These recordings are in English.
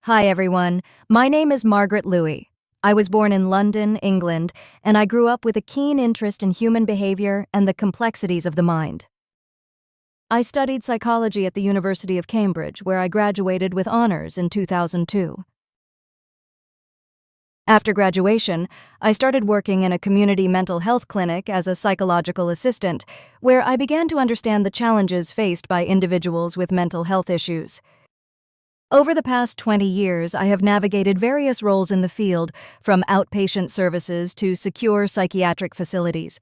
Hi everyone, my name is Margaret Louis. I was born in London, England, and I grew up with a keen interest in human behavior and the complexities of the mind. I studied psychology at the University of Cambridge, where I graduated with honors in 2002. After graduation, I started working in a community mental health clinic as a psychological assistant, where I began to understand the challenges faced by individuals with mental health issues. Over the past 20 years, I have navigated various roles in the field, from outpatient services to secure psychiatric facilities.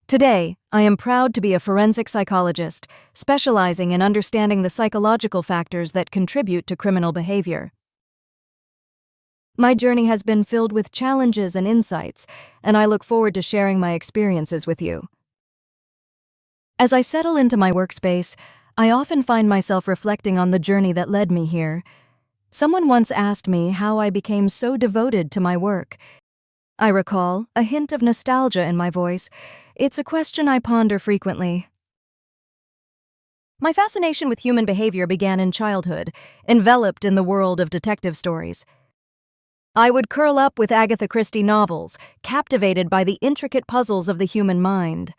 Today, I am proud to be a forensic psychologist, specializing in understanding the psychological factors that contribute to criminal behavior. My journey has been filled with challenges and insights, and I look forward to sharing my experiences with you. As I settle into my workspace, I often find myself reflecting on the journey that led me here. Someone once asked me how I became so devoted to my work. I recall a hint of nostalgia in my voice. It's a question I ponder frequently. My fascination with human behavior began in childhood, enveloped in the world of detective stories. I would curl up with Agatha Christie novels, captivated by the intricate puzzles of the human mind.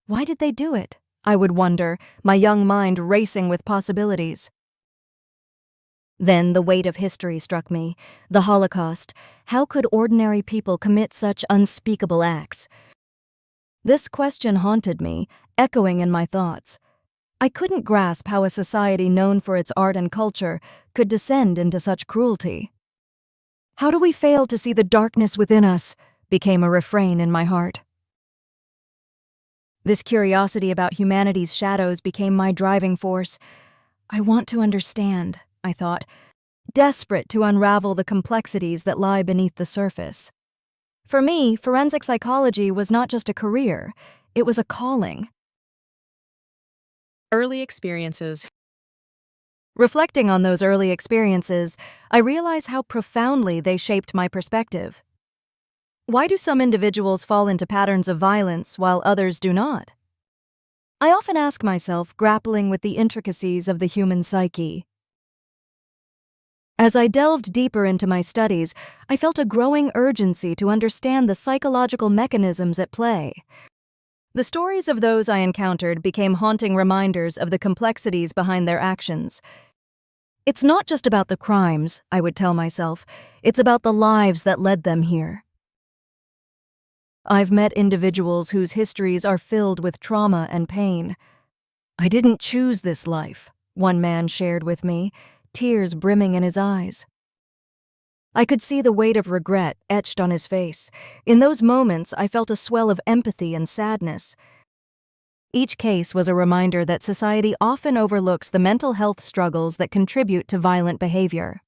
Why did they do it? I would wonder, my young mind racing with possibilities. Then the weight of history struck me. The Holocaust. How could ordinary people commit such unspeakable acts? This question haunted me, echoing in my thoughts. I couldn't grasp how a society known for its art and culture could descend into such cruelty. "How do we fail to see the darkness within us?" became a refrain in my heart. This curiosity about humanity's shadows became my driving force. I want to understand, I thought, desperate to unravel the complexities that lie beneath the surface. For me, forensic psychology was not just a career, it was a calling. Early experiences. Reflecting on those early experiences, I realize how profoundly they shaped my perspective. Why do some individuals fall into patterns of violence while others do not? I often ask myself, grappling with the intricacies of the human psyche. As I delved deeper into my studies, I felt a growing urgency to understand the psychological mechanisms at play. The stories of those I encountered became haunting reminders of the complexities behind their actions. It's not just about the crimes, I would tell myself, it's about the lives that led them here. I've met individuals whose histories are filled with trauma and pain. "I didn't choose this life," one man shared with me, tears brimming in his eyes. I could see the weight of regret etched on his face. In those moments, I felt a swell of empathy and sadness. Each case was a reminder that society often overlooks the mental health struggles that contribute to violent behavior.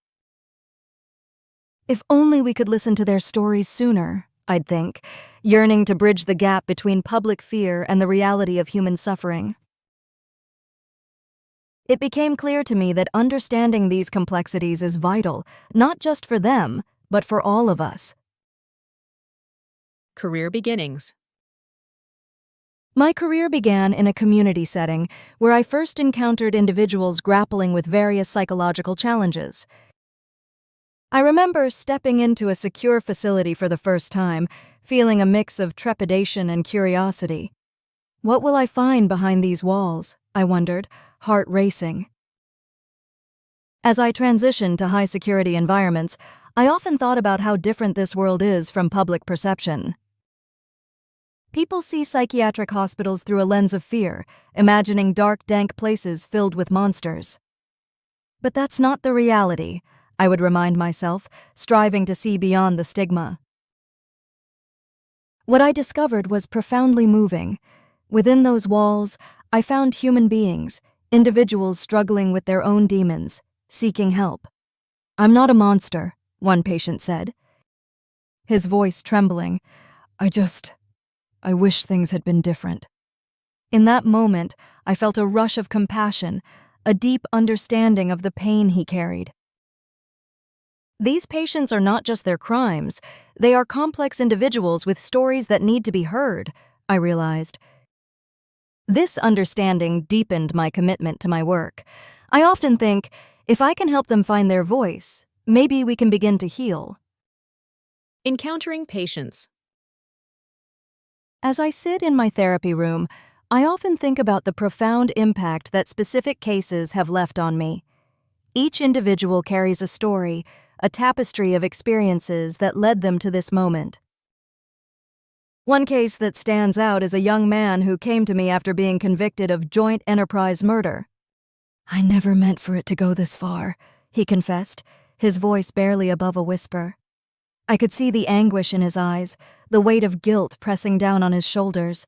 If only we could listen to their stories sooner, I'd think, yearning to bridge the gap between public fear and the reality of human suffering. It became clear to me that understanding these complexities is vital, not just for them, but for all of us. Career beginnings. My career began in a community setting where I first encountered individuals grappling with various psychological challenges. I remember stepping into a secure facility for the first time, feeling a mix of trepidation and curiosity. What will I find behind these walls? I wondered, heart racing. As I transitioned to high-security environments, I often thought about how different this world is from public perception. People see psychiatric hospitals through a lens of fear, imagining dark, dank places filled with monsters. But that's not the reality, I would remind myself, striving to see beyond the stigma. What I discovered was profoundly moving. Within those walls, I found human beings, individuals struggling with their own demons, seeking help. "I'm not a monster," one patient said, his voice trembling. I wish things had been different." In that moment, I felt a rush of compassion, a deep understanding of the pain he carried. These patients are not just their crimes, they are complex individuals with stories that need to be heard, I realized. This understanding deepened my commitment to my work. I often think, If I can help them find their voice, maybe we can begin to heal. Encountering patients. As I sit in my therapy room, I often think about the profound impact that specific cases have left on me. Each individual carries a story, a tapestry of experiences that led them to this moment. One case that stands out is a young man who came to me after being convicted of joint enterprise murder. "I never meant for it to go this far," he confessed, his voice barely above a whisper. I could see the anguish in his eyes, the weight of guilt pressing down on his shoulders.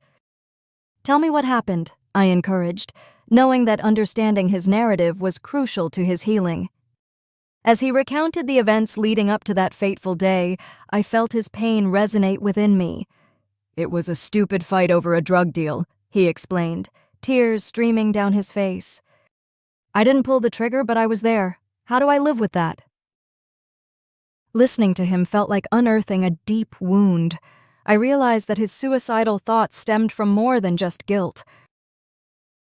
"Tell me what happened," I encouraged, knowing that understanding his narrative was crucial to his healing. As he recounted the events leading up to that fateful day, I felt his pain resonate within me. "It was a stupid fight over a drug deal," he explained, tears streaming down his face. "I didn't pull the trigger, but I was there. How do I live with that?" Listening to him felt like unearthing a deep wound. I realized that his suicidal thoughts stemmed from more than just guilt.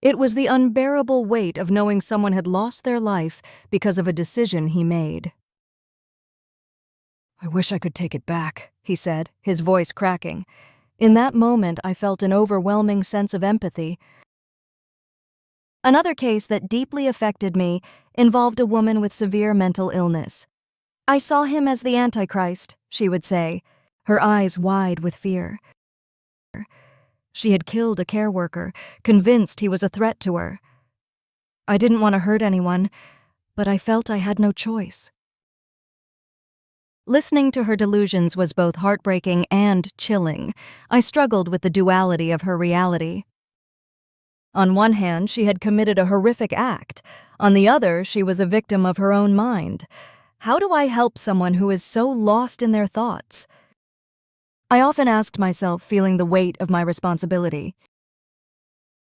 It was the unbearable weight of knowing someone had lost their life because of a decision he made. "I wish I could take it back," he said, his voice cracking. In that moment, I felt an overwhelming sense of empathy. Another case that deeply affected me involved a woman with severe mental illness. "I saw him as the Antichrist," she would say, her eyes wide with fear. She had killed a care worker, convinced he was a threat to her. "I didn't want to hurt anyone, but I felt I had no choice." Listening to her delusions was both heartbreaking and chilling. I struggled with the duality of her reality. On one hand, she had committed a horrific act. On the other, she was a victim of her own mind. How do I help someone who is so lost in their thoughts? I often asked myself, feeling the weight of my responsibility.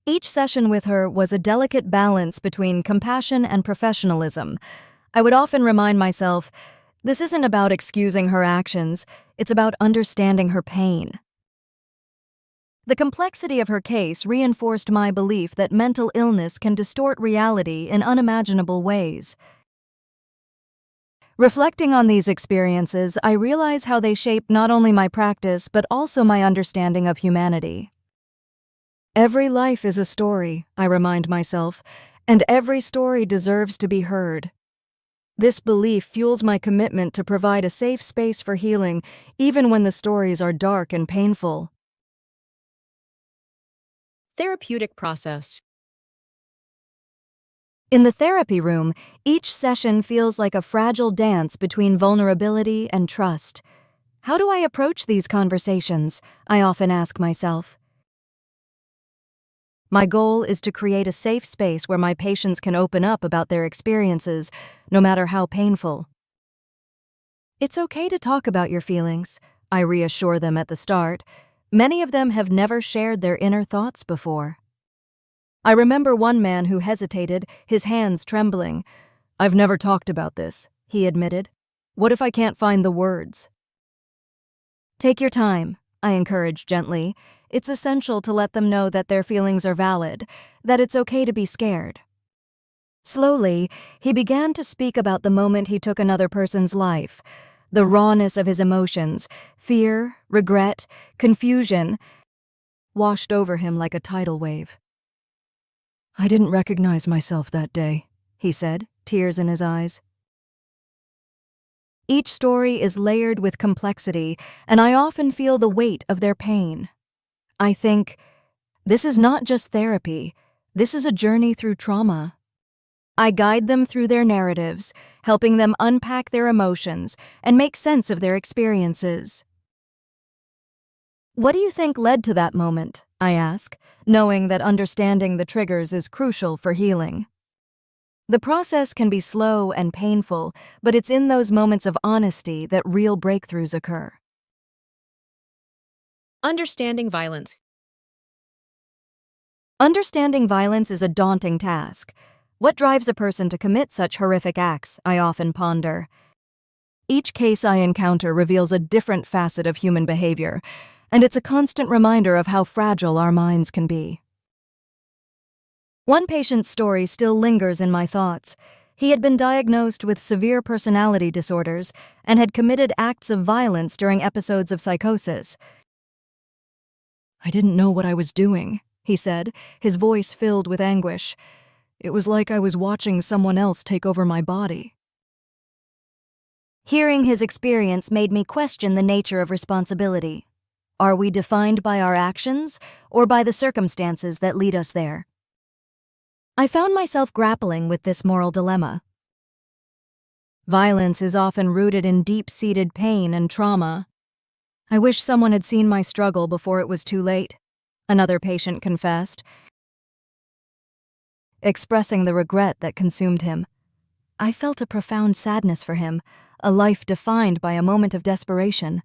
Each session with her was a delicate balance between compassion and professionalism. I would often remind myself, this isn't about excusing her actions, it's about understanding her pain. The complexity of her case reinforced my belief that mental illness can distort reality in unimaginable ways. Reflecting on these experiences, I realize how they shape not only my practice but also my understanding of humanity. Every life is a story, I remind myself, and every story deserves to be heard. This belief fuels my commitment to provide a safe space for healing, even when the stories are dark and painful. Therapeutic process. In the therapy room, each session feels like a fragile dance between vulnerability and trust. How do I approach these conversations? I often ask myself. My goal is to create a safe space where my patients can open up about their experiences, no matter how painful. It's okay to talk about your feelings, I reassure them at the start. Many of them have never shared their inner thoughts before. I remember one man who hesitated, his hands trembling. "I've never talked about this," he admitted. "What if I can't find the words?" "Take your time," I encourage gently. It's essential to let them know that their feelings are valid, that it's okay to be scared. Slowly, he began to speak about the moment he took another person's life, the rawness of his emotions, fear, regret, confusion, washed over him like a tidal wave. "I didn't recognize myself that day," he said, tears in his eyes. Each story is layered with complexity, and I often feel the weight of their pain. I think, this is not just therapy, this is a journey through trauma. I guide them through their narratives, helping them unpack their emotions and make sense of their experiences. "What do you think led to that moment?" I ask, knowing that understanding the triggers is crucial for healing. The process can be slow and painful, but it's in those moments of honesty that real breakthroughs occur. Understanding violence. Understanding violence is a daunting task. What drives a person to commit such horrific acts, I often ponder. Each case I encounter reveals a different facet of human behavior, and it's a constant reminder of how fragile our minds can be. One patient's story still lingers in my thoughts. He had been diagnosed with severe personality disorders and had committed acts of violence during episodes of psychosis. "I didn't know what I was doing," he said, his voice filled with anguish. "It was like I was watching someone else take over my body." Hearing his experience made me question the nature of responsibility. Are we defined by our actions or by the circumstances that lead us there? I found myself grappling with this moral dilemma. Violence is often rooted in deep-seated pain and trauma. "I wish someone had seen my struggle before it was too late," another patient confessed, expressing the regret that consumed him. I felt a profound sadness for him, a life defined by a moment of desperation.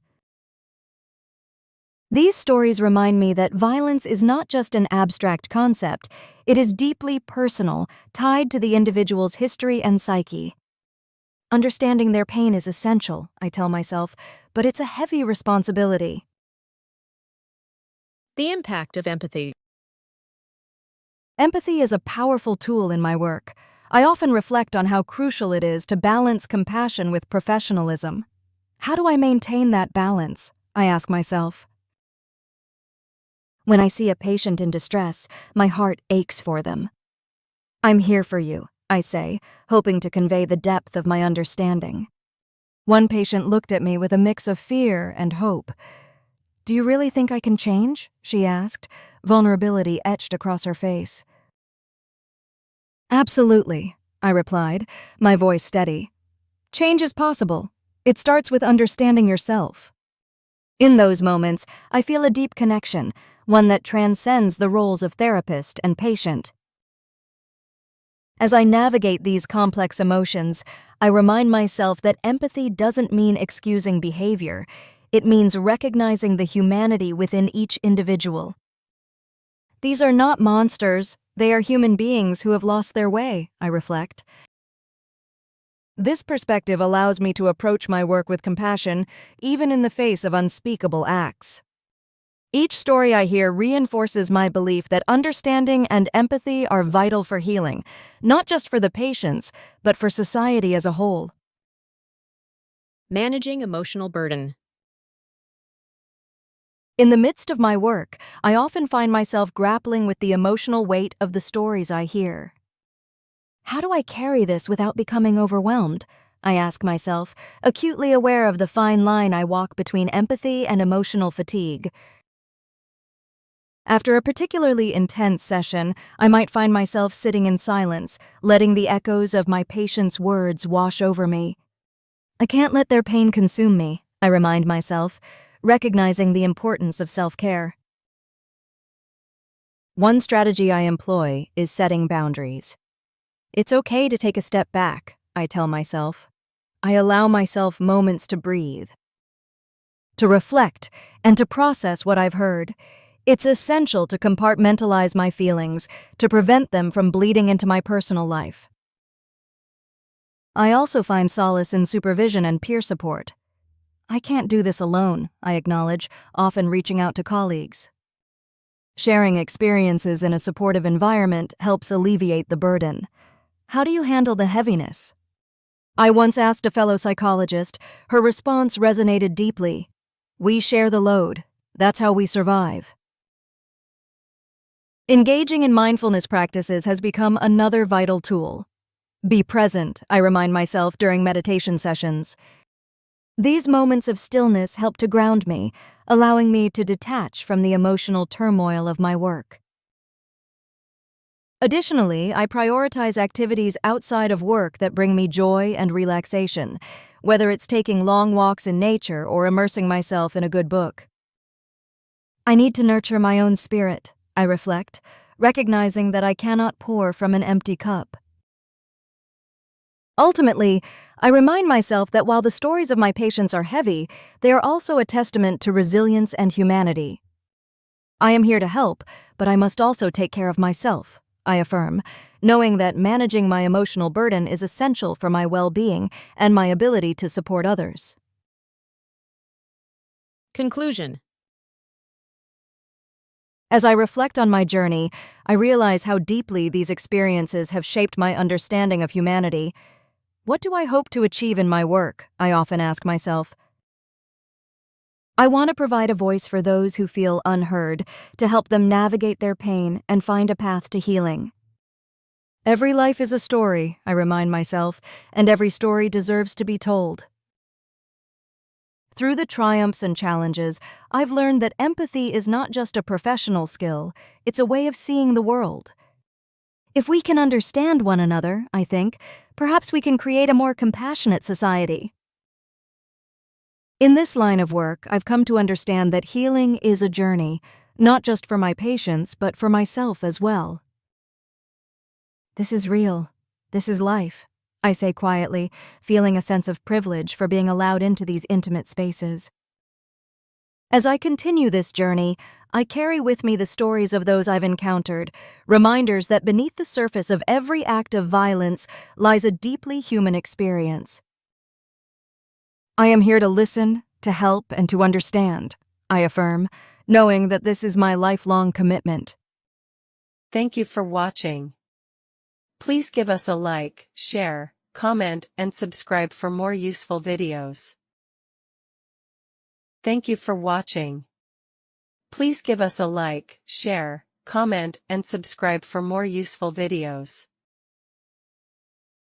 These stories remind me that violence is not just an abstract concept, it is deeply personal, tied to the individual's history and psyche. Understanding their pain is essential, I tell myself, but it's a heavy responsibility. The impact of empathy. Empathy is a powerful tool in my work. I often reflect on how crucial it is to balance compassion with professionalism. How do I maintain that balance? I ask myself. When I see a patient in distress, my heart aches for them. "I'm here for you," I say, hoping to convey the depth of my understanding. One patient looked at me with a mix of fear and hope. "Do you really think I can change?" she asked, vulnerability etched across her face. "Absolutely," I replied, my voice steady. "Change is possible. It starts with understanding yourself." In those moments, I feel a deep connection, one that transcends the roles of therapist and patient. As I navigate these complex emotions, I remind myself that empathy doesn't mean excusing behavior. It means recognizing the humanity within each individual. These are not monsters, they are human beings who have lost their way, I reflect. This perspective allows me to approach my work with compassion, even in the face of unspeakable acts. Each story I hear reinforces my belief that understanding and empathy are vital for healing, not just for the patients, but for society as a whole. Managing emotional burden. In the midst of my work, I often find myself grappling with the emotional weight of the stories I hear. How do I carry this without becoming overwhelmed? I ask myself, acutely aware of the fine line I walk between empathy and emotional fatigue. After a particularly intense session, I might find myself sitting in silence, letting the echoes of my patient's words wash over me. I can't let their pain consume me, I remind myself, recognizing the importance of self-care. One strategy I employ is setting boundaries. It's okay to take a step back, I tell myself. I allow myself moments to breathe, to reflect, and to process what I've heard. It's essential to compartmentalize my feelings, to prevent them from bleeding into my personal life. I also find solace in supervision and peer support. I can't do this alone, I acknowledge, often reaching out to colleagues. Sharing experiences in a supportive environment helps alleviate the burden. How do you handle the heaviness? I once asked a fellow psychologist. Her response resonated deeply. "We share the load. That's how we survive." Engaging in mindfulness practices has become another vital tool. Be present, I remind myself during meditation sessions. These moments of stillness help to ground me, allowing me to detach from the emotional turmoil of my work. Additionally, I prioritize activities outside of work that bring me joy and relaxation, whether it's taking long walks in nature or immersing myself in a good book. I need to nurture my own spirit, I reflect, recognizing that I cannot pour from an empty cup. Ultimately, I remind myself that while the stories of my patients are heavy, they are also a testament to resilience and humanity. I am here to help, but I must also take care of myself, I affirm, knowing that managing my emotional burden is essential for my well-being and my ability to support others. Conclusion. As I reflect on my journey, I realize how deeply these experiences have shaped my understanding of humanity. What do I hope to achieve in my work? I often ask myself. I want to provide a voice for those who feel unheard, to help them navigate their pain and find a path to healing. Every life is a story, I remind myself, and every story deserves to be told. Through the triumphs and challenges, I've learned that empathy is not just a professional skill, it's a way of seeing the world. If we can understand one another, I think, perhaps we can create a more compassionate society. In this line of work, I've come to understand that healing is a journey, not just for my patients, but for myself as well. This is real. This is life, I say quietly, feeling a sense of privilege for being allowed into these intimate spaces. As I continue this journey, I carry with me the stories of those I've encountered, reminders that beneath the surface of every act of violence lies a deeply human experience. I am here to listen, to help, and to understand, I affirm, knowing that this is my lifelong commitment. Thank you for watching. Please give us a like, share, comment, and subscribe for more useful videos. Thank you for watching. Please give us a like, share, comment, and subscribe for more useful videos.